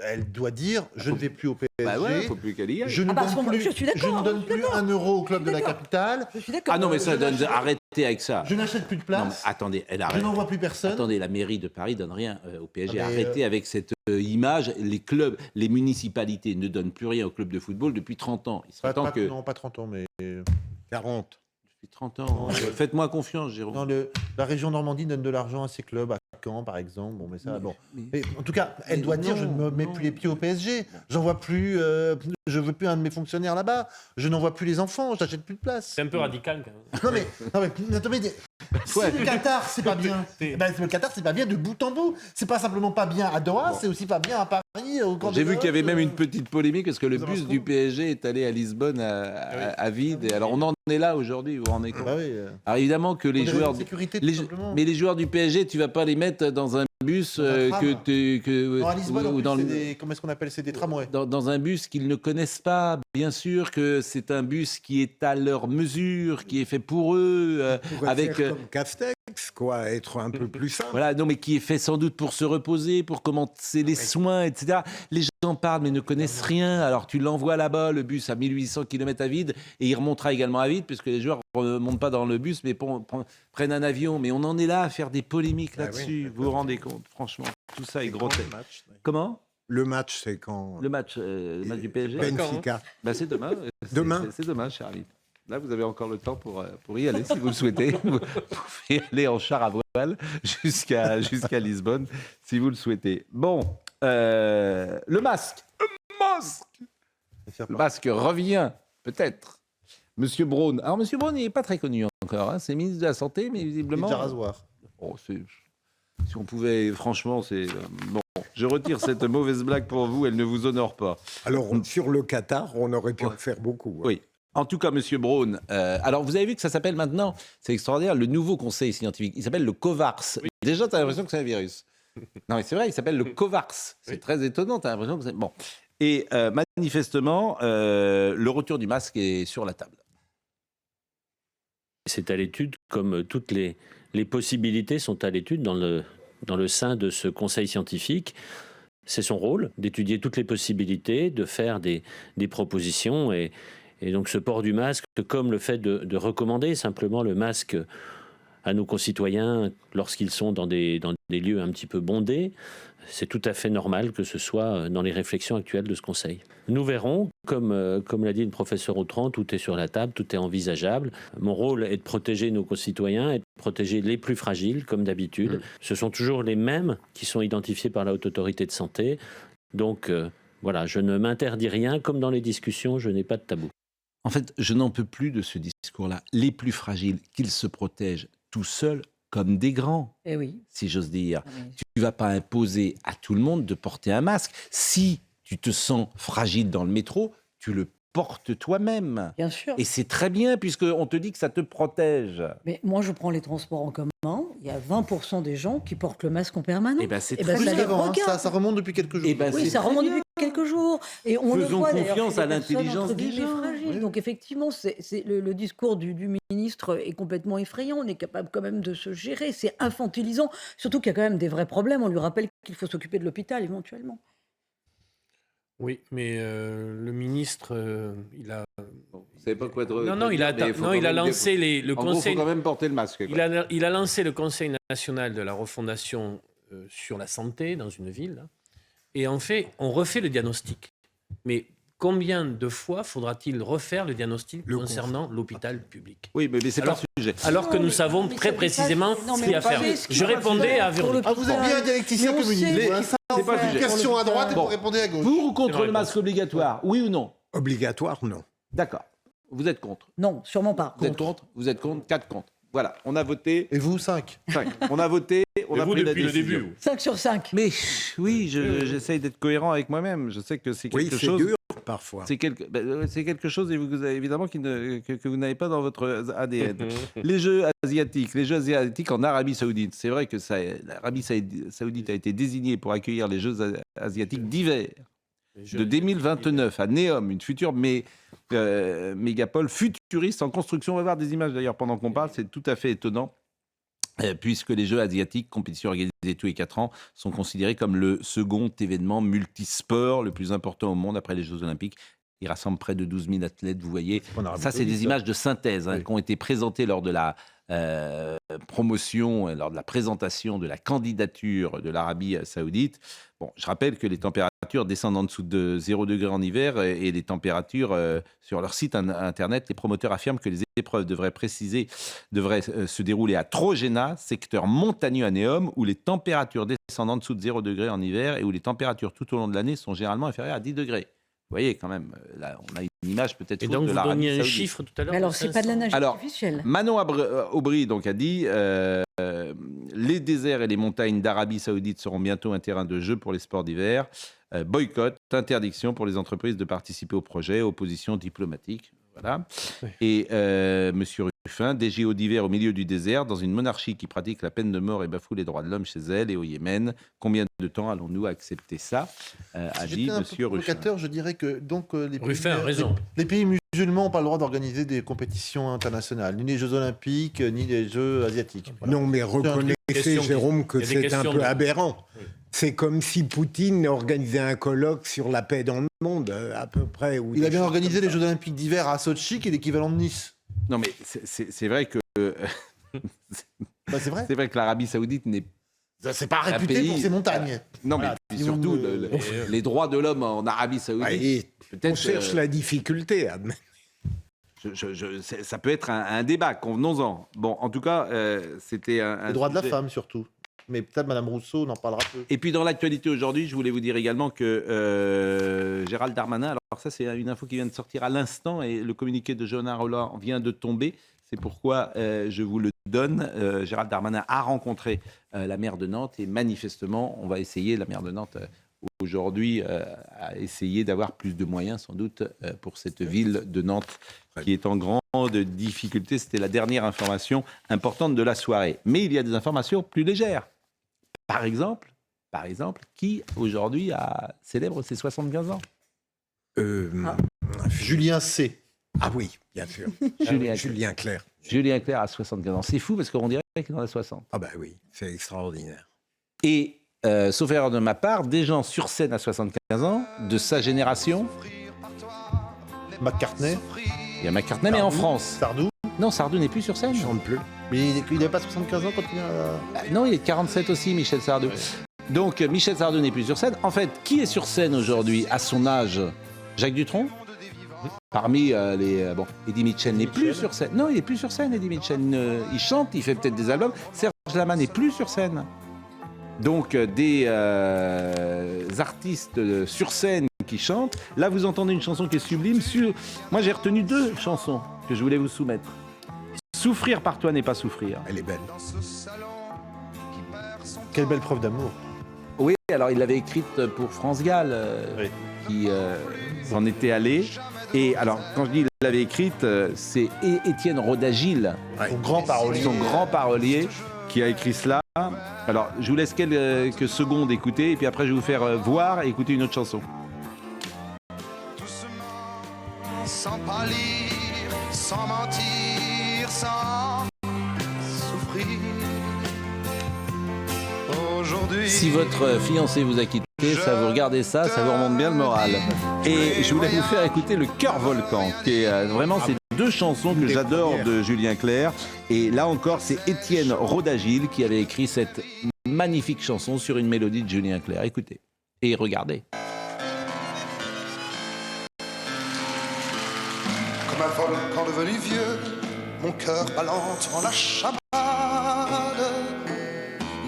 elle doit dire je ne vais plus au PSG. Faut plus qu'elle y aille. Je ne donne plus 1 euro au club de la capitale. Ah non, mais ça donne. Arrêtez avec ça. Je n'achète plus de place. Non, mais attendez, elle arrête. Je n'envoie plus personne. Attendez, la mairie de Paris donne rien au PSG. Arrêtez avec cette image. Les clubs, les municipalités ne donnent plus rien au club de football depuis 30 ans. Il serait temps que... Non, pas 30 ans, mais 40. Depuis 30 ans. Faites-moi confiance, Jérôme. La région Normandie donne de l'argent à ses clubs, à Caen, par exemple. Bon, mais ça, Mais en tout cas, elle doit dire je ne me mets plus les pieds au PSG. J'en vois plus. Je veux plus un de mes fonctionnaires là-bas. Je n'en vois plus les enfants. Je n'achète plus de place. C'est un peu radical, quand même. Non mais attendez. Si le Qatar, c'est pas bien. Le Qatar, c'est pas bien de bout en bout. C'est pas simplement pas bien à Doha, c'est aussi pas bien à Paris. J'ai vu qu'il y avait même une petite polémique parce que le bus du PSG est allé à Lisbonne à vide. Et alors on en est là aujourd'hui, vous vous rendez compte. Alors évidemment que les joueurs, mais les joueurs du PSG, tu vas pas les mettre dans un bus à Lisbonne, comment est-ce qu'on appelle, c'est des tramways. Dans un bus qu'ils ne connaissent pas. Bien sûr que c'est un bus qui est à leur mesure, qui est fait pour eux, avec comme Castex, quoi, être un peu plus simple. Voilà, non, mais qui est fait sans doute pour se reposer, pour commencer les soins, etc. Les gens parlent mais ne connaissent rien. Alors tu l'envoies là-bas, le bus à 1800 km à vide, et il remontera également à vide, puisque les joueurs ne montent pas dans le bus, mais prennent un avion. Mais on en est là à faire des polémiques là-dessus. Vous vous rendez compte, franchement, tout ça est grotesque. Comment ? Le match, c'est quand Le match du PSG. Benfica. C'est demain. Demain. C'est demain, cher ami. Là, vous avez encore le temps pour y aller, si vous le souhaitez. Vous pouvez aller en char à voile jusqu'à Lisbonne, si vous le souhaitez. Bon, le masque. Le masque revient, peut-être. Monsieur Braun. Alors, Monsieur Braun, il n'est pas très connu encore. C'est ministre de la Santé, mais visiblement... Il est déjà rasoir. Si on pouvait, franchement, c'est... Bon, je retire cette mauvaise blague pour vous, elle ne vous honore pas. Alors, sur le Qatar, on aurait pu en faire beaucoup. Oui. En tout cas, Monsieur Braun, alors vous avez vu que ça s'appelle maintenant, c'est extraordinaire, le nouveau conseil scientifique. Il s'appelle le COVARS. Oui. Déjà, tu as l'impression que c'est un virus. Non, mais c'est vrai, il s'appelle le COVARS. C'est très étonnant, tu as l'impression que c'est... Bon. Et manifestement, le retour du masque est sur la table. C'est à l'étude, comme toutes les possibilités sont à l'étude dans le sein de ce conseil scientifique. C'est son rôle d'étudier toutes les possibilités, de faire des propositions et donc ce port du masque, comme le fait de recommander simplement le masque à nos concitoyens lorsqu'ils sont dans des lieux un petit peu bondés. C'est tout à fait normal que ce soit dans les réflexions actuelles de ce Conseil. Nous verrons, comme l'a dit le professeur Autran, tout est sur la table, tout est envisageable. Mon rôle est de protéger nos concitoyens et de protéger les plus fragiles, comme d'habitude. Ce sont toujours les mêmes qui sont identifiés par la Haute Autorité de Santé. Donc voilà, je ne m'interdis rien. Comme dans les discussions, je n'ai pas de tabou. En fait, je n'en peux plus de ce discours-là. Les plus fragiles, qu'ils se protègent tout seuls, comme des grands, si j'ose dire. Tu ne vas pas imposer à tout le monde de porter un masque. Si tu te sens fragile dans le métro, tu le portes toi-même. Bien sûr. Et c'est très bien, puisqu'on te dit que ça te protège. Mais moi, je prends les transports en commun. Il y a 20% des gens qui portent le masque en permanence. C'est très bien. Ça remonte depuis quelques jours. Oui, ça remonte depuis quelques jours. Et on le voit, confiance à l'intelligence des gens. Oui. Donc effectivement, le discours du ministre est complètement effrayant. On est capable quand même de se gérer. C'est infantilisant. Surtout qu'il y a quand même des vrais problèmes. On lui rappelle qu'il faut s'occuper de l'hôpital éventuellement. Oui, mais le ministre, il a... Vous savez pas quoi dire. Il a lancé le conseil... Il faut quand même porter le masque. Il a lancé le Conseil national de la refondation sur la santé dans une ville. Là. Et en fait, on refait le diagnostic. Mais combien de fois faudra-t-il refaire le diagnostic concernant l'hôpital public ? Oui, mais c'est pas le sujet. Alors que nous savons très précisément ce qu'il y a à faire. Je répondais à Véronique. Vous êtes bien un dialecticien communiste. C'est pas le sujet. Question à droite et vous répondez à gauche. Pour ou contre le masque obligatoire, oui ou non ? Obligatoire, non. D'accord. Vous êtes contre ? Non, sûrement pas. Vous êtes contre ? Vous êtes contre ? 4 contre. Voilà, on a voté. Et vous, 5 ? 5. On a voté, on a pris la décision. Le début. 5 sur 5. Mais oui, j'essaye d'être cohérent avec moi-même. Je sais que c'est quelque chose... c'est dur parfois. C'est quelque chose évidemment que vous n'avez pas dans votre ADN. Les Jeux asiatiques en Arabie Saoudite. C'est vrai que l'Arabie Saoudite a été désignée pour accueillir les Jeux asiatiques d'hiver de 2029 à Neom, une future mégapole futuriste en construction. On va voir des images d'ailleurs pendant qu'on parle, c'est tout à fait étonnant. Puisque les Jeux asiatiques, compétition organisée tous les 4 ans, sont considérés comme le second événement multisport le plus important au monde après les Jeux Olympiques. Ils rassemblent près de 12 000 athlètes, vous voyez. Ça, c'est des images de synthèse qui ont été présentées lors de la promotion, lors de la présentation de la candidature de l'Arabie Saoudite. Bon, je rappelle que les températures descendent en dessous de 0 degré en hiver et les températures sur leur site internet, les promoteurs affirment que les épreuves devraient se dérouler à Trojena, secteur montagneux à Neom, où les températures descendent en dessous de 0 degré en hiver et où les températures tout au long de l'année sont généralement inférieures à 10 degrés. Vous voyez quand même, là, on a une image peut-être fausse de l'Arabie Saoudite. Et donc vous donniez un chiffre tout à l'heure. Mais alors, c'est pas de la nage artificielle. Manon Aubry donc, a dit les déserts et les montagnes d'Arabie Saoudite seront bientôt un terrain de jeu pour les sports d'hiver. Boycott, interdiction pour les entreprises de participer au projet, opposition diplomatique. Voilà. Oui. Et Monsieur Ruffin, des JO d'hiver au milieu du désert, dans une monarchie qui pratique la peine de mort et bafoue les droits de l'homme chez elle et au Yémen. Combien de temps allons-nous accepter ça a dit Monsieur Ruffin. Je dirais que donc, Ruffin a raison. Les pays musulmans n'ont pas le droit d'organiser des compétitions internationales, ni les Jeux Olympiques, ni les Jeux asiatiques. Voilà. Non, mais reconnaissez, Jérôme, que c'est un peu aberrant. Oui. C'est comme si Poutine organisait un colloque sur la paix dans le monde, à peu près. Il a bien organisé les Jeux Olympiques d'hiver à Sochi, qui est l'équivalent de Nice. Non, mais c'est vrai que... c'est vrai. C'est vrai que l'Arabie Saoudite n'est... C'est pas réputé pour ses montagnes. Non, mais surtout, les droits de l'homme en Arabie Saoudite... On cherche la difficulté, admet. Ça peut être un débat, convenons-en. Bon, en tout cas, c'était un... Les droits de la femme, surtout. Mais peut-être Mme Rousseau n'en parlera peu. Et puis dans l'actualité aujourd'hui, je voulais vous dire également que Gérald Darmanin, alors ça c'est une info qui vient de sortir à l'instant et le communiqué de Johanna Rolland vient de tomber, c'est pourquoi je vous le donne. Gérald Darmanin a rencontré la maire de Nantes et manifestement on va essayer, la maire de Nantes aujourd'hui a essayé d'avoir plus de moyens sans doute pour cette ville de Nantes qui est en grande difficulté. C'était la dernière information importante de la soirée. Mais il y a des informations plus légères. Par exemple, qui aujourd'hui célèbre ses 75 ans Julien C. Ah oui, bien sûr. Julien Clerc. Julien Clerc a 75 ans. C'est fou parce qu'on dirait qu'il en a 60. Ah ben oui, c'est extraordinaire. Et, sauf erreur de ma part, des gens sur scène à 75 ans, de sa génération. McCartney. Il y a McCartney, mais en France. Sardou. Non, Sardou n'est plus sur scène. Il ne chante plus. Mais il n'avait pas 75 ans quand il a... Non, il est de 47 aussi, Michel Sardou. Ouais. Donc, Michel Sardou n'est plus sur scène. En fait, qui est sur scène aujourd'hui, à son âge? Jacques Dutronc. Parmi les... Bon, Eddie Mitchell n'est plus sur scène. Non, il n'est plus sur scène, Eddie Mitchell. Il chante, il fait peut-être des albums. Serge Lama n'est plus sur scène. Donc, des artistes sur scène qui chantent. Là, vous entendez une chanson qui est sublime. Moi, j'ai retenu 2 chansons que je voulais vous soumettre. Souffrir par toi n'est pas souffrir. Elle est belle. Quelle belle preuve d'amour. Oui, alors il l'avait écrite pour France Gall, qui s'en était allé. Et alors, quand je dis il l'avait écrite, c'est Étienne Rodagil, son grand parolier, qui a écrit cela. Alors, je vous laisse quelques secondes écouter, et puis après, je vais vous faire voir et écouter une autre chanson. Sans pâlir, sans mentir, sans souffrir. Si votre fiancé vous a quitté, ça vous regardez ça vous remonte bien le moral. Et je voulais vous faire écouter Le Cœur Volcan, qui est vraiment ces 2 chansons que j'adore de Julien Clerc. Et là encore, c'est Étienne Rodagil qui avait écrit cette magnifique chanson sur une mélodie de Julien Clerc. Écoutez et regardez. Comme un volcan devenu vieux, mon cœur balante en la chamade.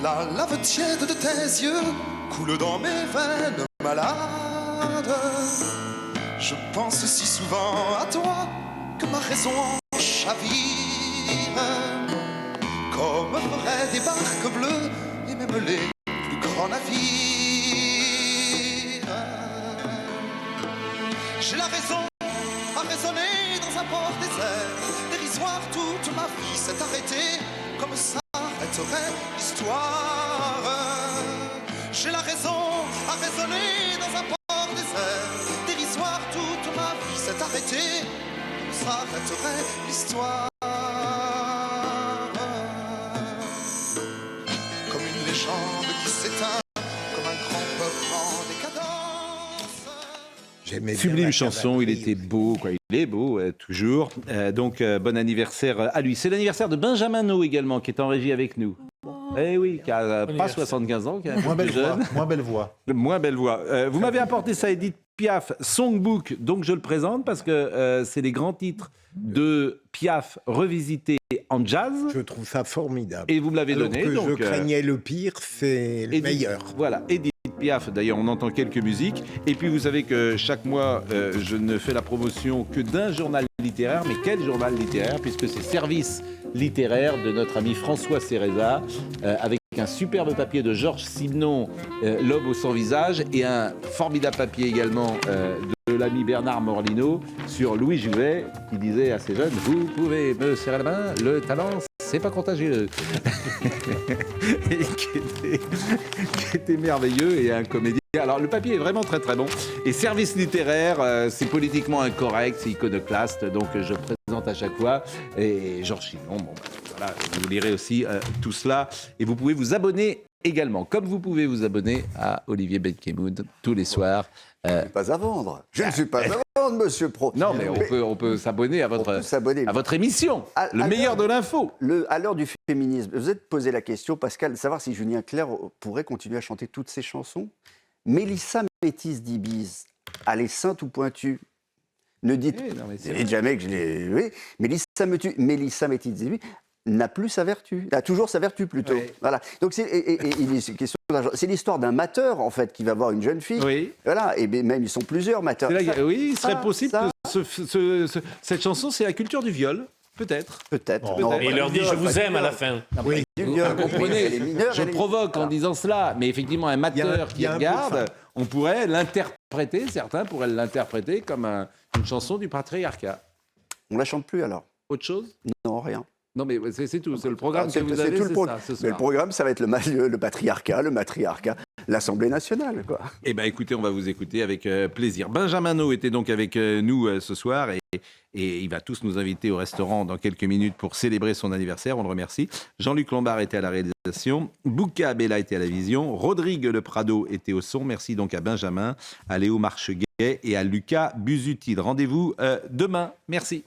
La lave tiède de tes yeux coule dans mes veines malades. Je pense si souvent à toi que ma raison en chavire. Comme feraient des barques bleues et même les plus grands navires. J'ai la raison à raisonner dans un port désert. Dérisoire, toute ma vie s'est arrêtée comme ça. L'histoire. J'ai la raison à raisonner dans un port désert. Dérisoire, toute ma vie s'est arrêtée. S'arrêterait l'histoire. Comme une légende qui s'éteint, comme un grand peuple en décadence. Sublime chanson, il était beau, quoi. Il est beau, toujours. Donc, bon anniversaire à lui. C'est l'anniversaire de Benjamin No également, qui est en régie avec nous. Eh oui, qui n'a pas 75 ans, qui est un peu plus jeune. Moins belle voix. Moins belle voix. Vous m'avez apporté ça, Edith Piaf, Songbook, donc je le présente parce que c'est les grands titres de Piaf revisités en jazz. Je trouve ça formidable. Et vous me l'avez donné. Que donc, je craignais le pire, c'est le meilleur. Voilà, Edith Piaf, d'ailleurs on entend quelques musiques. Et puis vous savez que chaque mois, je ne fais la promotion que d'un journal littéraire. Mais quel journal littéraire? Puisque c'est Service littéraire de notre ami François Cereza, avec un superbe papier de Georges Simenon, L'homme au sans visage, et un formidable papier également de l'ami Bernard Morlino sur Louis Jouvet, qui disait à ces jeunes: vous pouvez me serrer la main, le talent c'est pas contagieux. Et qui était merveilleux, et un comédien. Alors le papier est vraiment très très bon. Et Service littéraire, c'est politiquement incorrect, c'est iconoclaste, donc je présente à chaque fois. Et Georges Simenon, bon, voilà, vous lirez aussi tout cela. Et vous pouvez vous abonner également, comme vous pouvez vous abonner à Olivier Benkemoun tous les soirs. Je ne suis pas à vendre. Je ne suis pas à vendre, monsieur Pro. Non, mais on peut s'abonner à votre émission, le meilleur de l'info. À l'heure du féminisme, vous êtes posé la question, Pascal, de savoir si Julien Clerc pourrait continuer à chanter toutes ses chansons. Mélissa Métis d'Ibise, elle est sainte ou pointue? Ne dites jamais que je l'ai... Oui. Mélissa Métis d'Ibise n'a plus sa vertu, a toujours sa vertu plutôt. Oui. Voilà. Donc c'est l'histoire d'un mateur en fait qui va voir une jeune fille. Oui. Voilà. Et même ils sont plusieurs mateurs. Oui, il serait possible que cette chanson, c'est la culture du viol. Peut-être. Et il leur dit je vous aime à la fin. Oui. Vous comprenez, je provoque en disant cela, mais effectivement, un mateur qui regarde, on pourrait l'interpréter, certains pourraient l'interpréter comme une chanson du patriarcat. On la chante plus alors? Autre chose? Non, rien. Non, mais c'est tout. C'est le programme que vous avez, c'est ça, ce soir. Mais le programme, ça va être le patriarcat, le matriarcat, l'Assemblée nationale, quoi. Eh bien, écoutez, on va vous écouter avec plaisir. Benjamin No était donc avec nous ce soir et il va tous nous inviter au restaurant dans quelques minutes pour célébrer son anniversaire. On le remercie. Jean-Luc Lombard était à la réalisation. Bouka Abella était à la vision. Rodrigue Le Prado était au son. Merci donc à Benjamin, à Léo Marcheguet et à Lucas Busutil. Rendez-vous demain. Merci.